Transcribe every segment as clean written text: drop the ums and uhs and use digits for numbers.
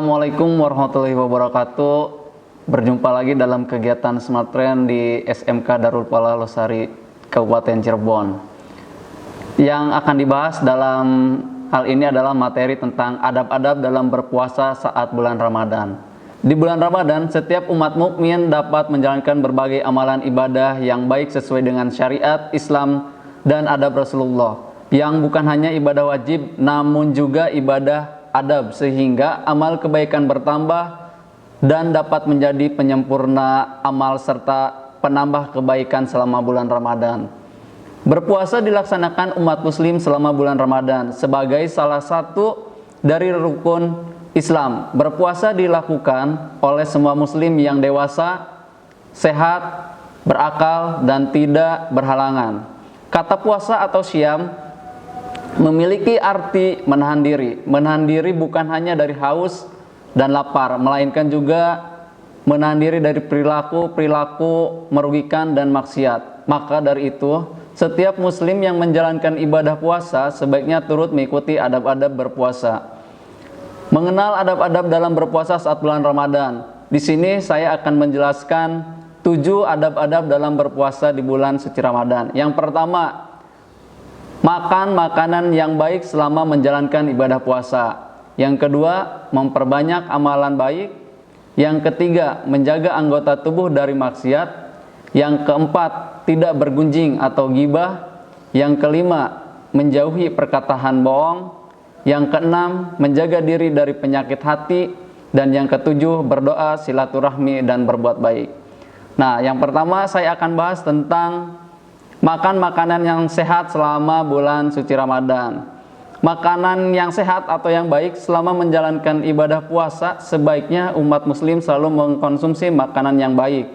Assalamualaikum warahmatullahi wabarakatuh. Berjumpa lagi dalam kegiatan Smart Trend di SMK Darul Falah Losari, Kabupaten Cirebon. Yang akan dibahas dalam hal ini adalah materi tentang adab-adab dalam berpuasa saat bulan Ramadan. Di bulan Ramadan, setiap umat mukmin dapat menjalankan berbagai amalan ibadah yang baik sesuai dengan syariat Islam dan adab Rasulullah, yang bukan hanya ibadah wajib namun juga ibadah adab, sehingga amal kebaikan bertambah dan dapat menjadi penyempurna amal serta penambah kebaikan selama bulan Ramadan. Berpuasa dilaksanakan umat muslim selama bulan Ramadan sebagai salah satu dari rukun Islam. Berpuasa dilakukan oleh semua muslim yang dewasa, sehat, berakal, dan tidak berhalangan. Kata puasa atau syam memiliki arti menahan diri. Menahan diri bukan hanya dari haus dan lapar, melainkan juga menahan diri dari perilaku merugikan dan maksiat. Maka dari itu, setiap muslim yang menjalankan ibadah puasa sebaiknya turut mengikuti adab-adab berpuasa. Mengenal adab-adab dalam berpuasa saat bulan Ramadan. Di sini saya akan menjelaskan 7 adab-adab dalam berpuasa di bulan suci Ramadan. Yang pertama, makan makanan yang baik selama menjalankan ibadah puasa. Yang kedua, memperbanyak amalan baik. Yang ketiga, menjaga anggota tubuh dari maksiat. Yang keempat, tidak bergunjing atau ghibah. Yang kelima, menjauhi perkataan bohong. Yang keenam, menjaga diri dari penyakit hati. Dan yang ketujuh, berdoa, silaturahmi, dan berbuat baik. Nah, yang pertama saya akan bahas tentang makan makanan yang sehat selama bulan suci Ramadan. Makanan yang sehat atau yang baik selama menjalankan ibadah puasa, sebaiknya umat muslim selalu mengkonsumsi makanan yang baik.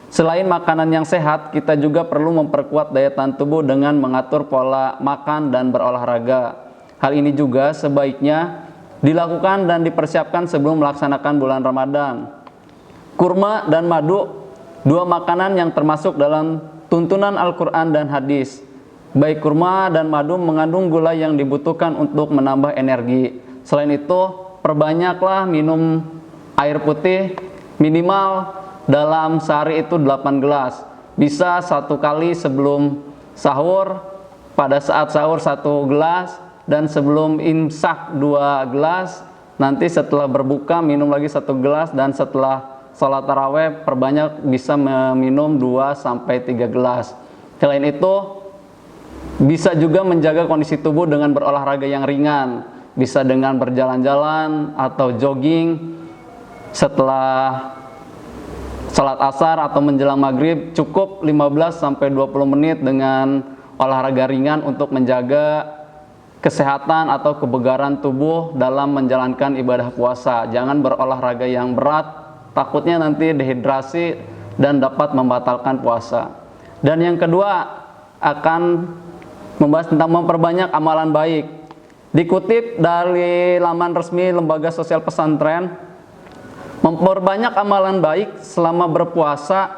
Selain makanan yang sehat, kita juga perlu memperkuat daya tahan tubuh dengan mengatur pola makan dan berolahraga. Hal ini juga sebaiknya dilakukan dan dipersiapkan sebelum melaksanakan bulan Ramadan. Kurma dan madu, 2 makanan yang termasuk dalam tuntunan Al-Quran dan hadis. Baik kurma dan madu mengandung gula yang dibutuhkan untuk menambah energi. Selain itu, perbanyaklah minum air putih minimal dalam sehari itu 8 gelas. Bisa 1 kali sebelum sahur, pada saat sahur 1 gelas, dan sebelum imsak 2 gelas. Nanti setelah berbuka minum lagi 1 gelas, dan setelah sholat taraweh perbanyak bisa meminum 2-3 gelas. Selain itu, bisa juga menjaga kondisi tubuh dengan berolahraga yang ringan. Bisa dengan berjalan-jalan atau jogging setelah sholat asar atau menjelang maghrib. Cukup 15-20 menit dengan olahraga ringan untuk menjaga kesehatan atau kebugaran tubuh dalam menjalankan ibadah puasa. Jangan berolahraga yang berat, takutnya nanti dehidrasi dan dapat membatalkan puasa. Dan yang kedua, akan membahas tentang memperbanyak amalan baik. Dikutip dari laman resmi Lembaga Sosial Pesantren, memperbanyak amalan baik selama berpuasa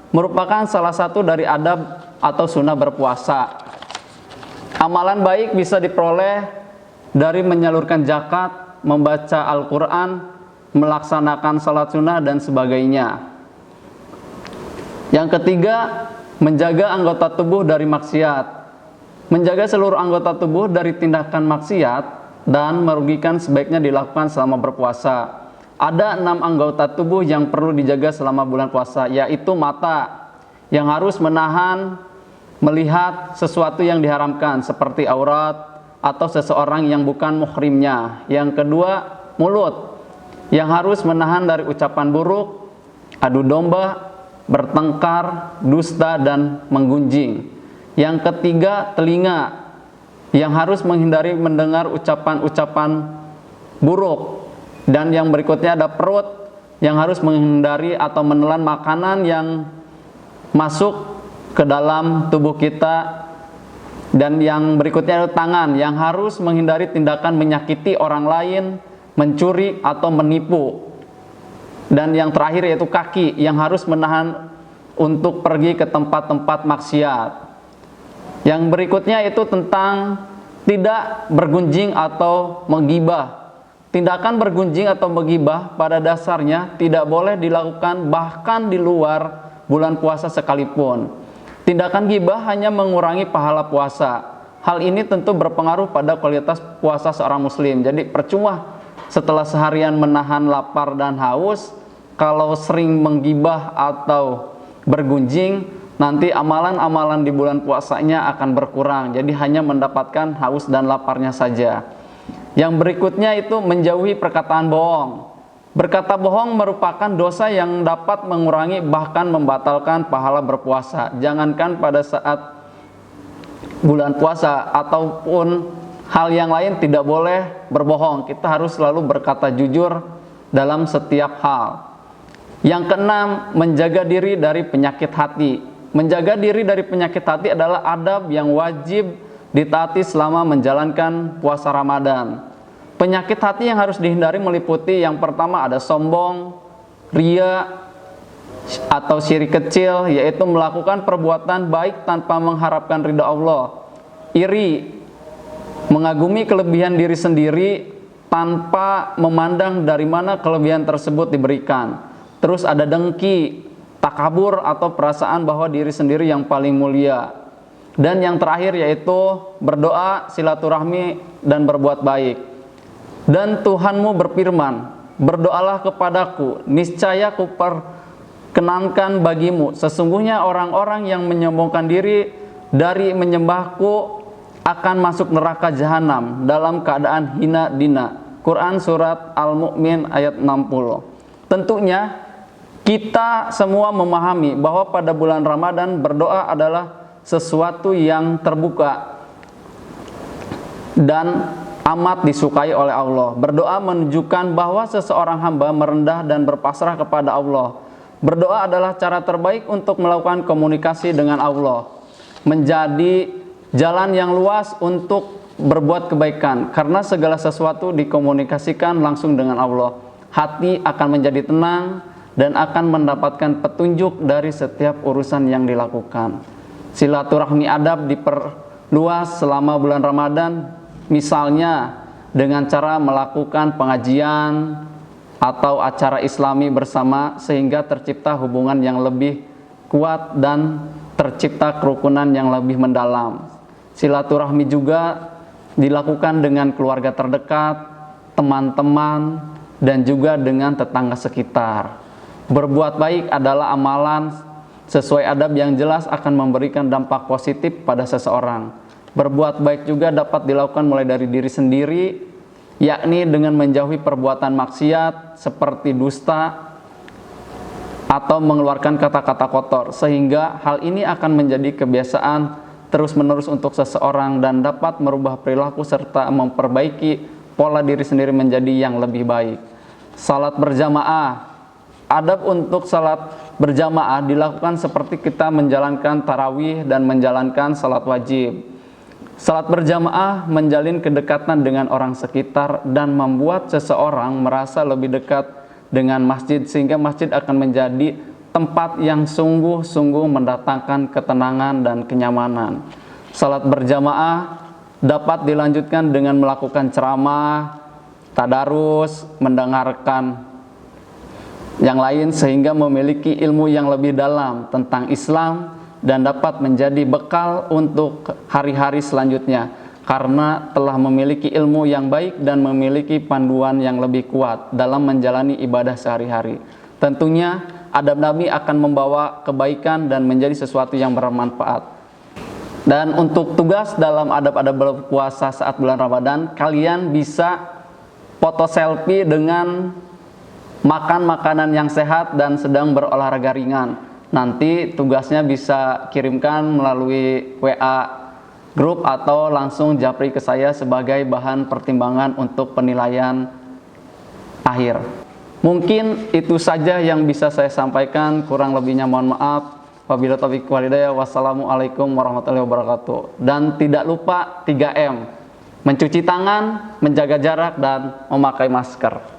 merupakan salah satu dari adab atau sunnah berpuasa. Amalan baik bisa diperoleh dari menyalurkan zakat, membaca Al-Quran, melaksanakan salat sunnah, dan sebagainya. Yang ketiga, menjaga anggota tubuh dari maksiat. Menjaga seluruh anggota tubuh dari tindakan maksiat dan merugikan sebaiknya dilakukan selama berpuasa. Ada 6 anggota tubuh yang perlu dijaga selama bulan puasa, yaitu mata, yang harus menahan melihat sesuatu yang diharamkan seperti aurat atau seseorang yang bukan muhrimnya. Yang kedua, mulut, yang harus menahan dari ucapan buruk, adu domba, bertengkar, dusta, dan menggunjing. Yang ketiga, telinga, yang harus menghindari mendengar ucapan-ucapan buruk. Dan yang berikutnya ada perut, yang harus menghindari atau menelan makanan yang masuk ke dalam tubuh kita. Dan yang berikutnya ada tangan, yang harus menghindari tindakan menyakiti orang lain, mencuri atau menipu. Dan yang terakhir yaitu kaki, yang harus menahan untuk pergi ke tempat-tempat maksiat. Yang berikutnya itu tentang tidak bergunjing atau menggibah. Tindakan bergunjing atau menggibah pada dasarnya tidak boleh dilakukan bahkan di luar bulan puasa sekalipun. Tindakan gibah hanya mengurangi pahala puasa. Hal ini tentu berpengaruh pada kualitas puasa seorang muslim. Jadi percuma setelah seharian menahan lapar dan haus, kalau sering menggibah atau bergunjing, nanti amalan-amalan di bulan puasanya akan berkurang. Jadi hanya mendapatkan haus dan laparnya saja. Yang berikutnya itu menjauhi perkataan bohong. Berkata bohong merupakan dosa yang dapat mengurangi bahkan membatalkan pahala berpuasa. Jangankan pada saat bulan puasa ataupun hal yang lain tidak boleh berbohong. Kita harus selalu berkata jujur dalam setiap hal. Yang keenam, menjaga diri dari penyakit hati. Menjaga diri dari penyakit hati adalah adab yang wajib ditaati selama menjalankan puasa Ramadan. Penyakit hati yang harus dihindari meliputi yang pertama ada sombong, ria, atau syirik kecil, yaitu melakukan perbuatan baik tanpa mengharapkan ridha Allah. Iri, mengagumi kelebihan diri sendiri tanpa memandang dari mana kelebihan tersebut diberikan. Terus ada dengki, takabur atau perasaan bahwa diri sendiri yang paling mulia. Dan yang terakhir yaitu berdoa, silaturahmi, dan berbuat baik. Dan Tuhanmu berfirman, berdoalah kepadaku, niscaya kuperkenankan bagimu. Sesungguhnya orang-orang yang menyombongkan diri dari menyembahku akan masuk neraka jahanam dalam keadaan hina dina. Quran surat Al-Mu'min ayat 60. Tentunya kita semua memahami bahwa pada bulan Ramadan berdoa adalah sesuatu yang terbuka dan amat disukai oleh Allah. Berdoa menunjukkan bahwa seseorang hamba merendah dan berpasrah kepada Allah. Berdoa adalah cara terbaik untuk melakukan komunikasi dengan Allah. Menjadi jalan yang luas untuk berbuat kebaikan, karena segala sesuatu dikomunikasikan langsung dengan Allah. Hati akan menjadi tenang dan akan mendapatkan petunjuk dari setiap urusan yang dilakukan. Silaturahmi adab diperluas selama bulan Ramadan, misalnya dengan cara melakukan pengajian atau acara islami bersama sehingga tercipta hubungan yang lebih kuat dan tercipta kerukunan yang lebih mendalam. Silaturahmi juga dilakukan dengan keluarga terdekat, teman-teman, dan juga dengan tetangga sekitar. Berbuat baik adalah amalan sesuai adab yang jelas akan memberikan dampak positif pada seseorang. Berbuat baik juga dapat dilakukan mulai dari diri sendiri, yakni dengan menjauhi perbuatan maksiat seperti dusta atau mengeluarkan kata-kata kotor, sehingga hal ini akan menjadi kebiasaan terus-menerus untuk seseorang dan dapat merubah perilaku serta memperbaiki pola diri sendiri menjadi yang lebih baik. Salat berjamaah. Adab untuk salat berjamaah dilakukan seperti kita menjalankan tarawih dan menjalankan salat wajib. Salat berjamaah menjalin kedekatan dengan orang sekitar dan membuat seseorang merasa lebih dekat dengan masjid, sehingga masjid akan menjadi tempat yang sungguh-sungguh mendatangkan ketenangan dan kenyamanan. Salat berjamaah dapat dilanjutkan dengan melakukan ceramah, tadarus, mendengarkan yang lain sehingga memiliki ilmu yang lebih dalam tentang Islam dan dapat menjadi bekal untuk hari-hari selanjutnya karena telah memiliki ilmu yang baik dan memiliki panduan yang lebih kuat dalam menjalani ibadah sehari-hari. Tentunya adab Nabi akan membawa kebaikan dan menjadi sesuatu yang bermanfaat. Dan untuk tugas dalam adab-adab berpuasa saat bulan Ramadan, kalian bisa foto selfie dengan makan makanan yang sehat dan sedang berolahraga ringan. Nanti tugasnya bisa kirimkan melalui WA grup atau langsung japri ke saya sebagai bahan pertimbangan untuk penilaian akhir. Mungkin itu saja yang bisa saya sampaikan, kurang lebihnya mohon maaf. Wabillahi taufiq wal hidayah. Wassalamualaikum warahmatullahi wabarakatuh. Dan tidak lupa 3M, mencuci tangan, menjaga jarak, dan memakai masker.